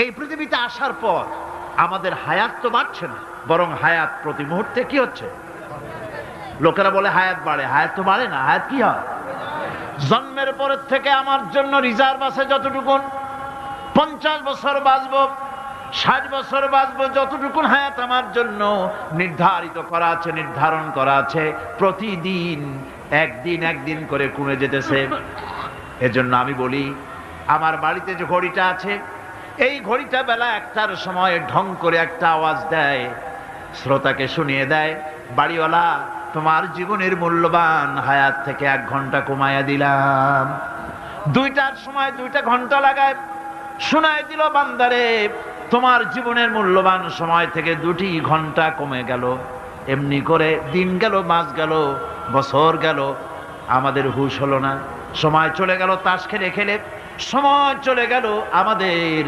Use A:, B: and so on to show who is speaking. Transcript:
A: এই পৃথিবীতে আসার পর আমাদের হায়াত তো বাড়ছে না, বরং হায়াত প্রতি মুহূর্তে কি হচ্ছে? লোকেরা বলে হায়াত বাড়ে, হায়াত তো বাড়ে না। হায়াত কি হয়? জন্মের পরের থেকে আমার জন্য রিজার্ভ আছে যতটুকুন, 50 বছর বাঁচবো, 60 বছর বাঁচবো, যতটুকুন হায়াত আমার জন্য নির্ধারিত করা আছে, নির্ধারণ করা আছে, প্রতিদিন একদিন একদিন করে কমে যেতেছে। এজন্য আমি বলি, আমার বাড়িতে যে ঘড়িটা আছে, এই ঘড়িটা বেলা 1টার সময় ঢং করে একটা আওয়াজ দেয়, শ্রোতাকে শুনিয়ে দেয়, বাড়িওয়ালা তোমার জীবনের মূল্যবান হায়াত থেকে 1 ঘন্টা কমায়া দিলাম। 2টার সময় 2টা ঘন্টা লাগায় শোনায় দিল, বান্দারে তোমার জীবনের মূল্যবান সময় থেকে 2টি ঘন্টা কমে গেল। এমনি করে দিন গেল, মাস গেল, বছর গেল, আমাদের হুঁশ হলো না। সময় চলে গেল তাস খেলে খেলে, সময় চলে গেল আমাদের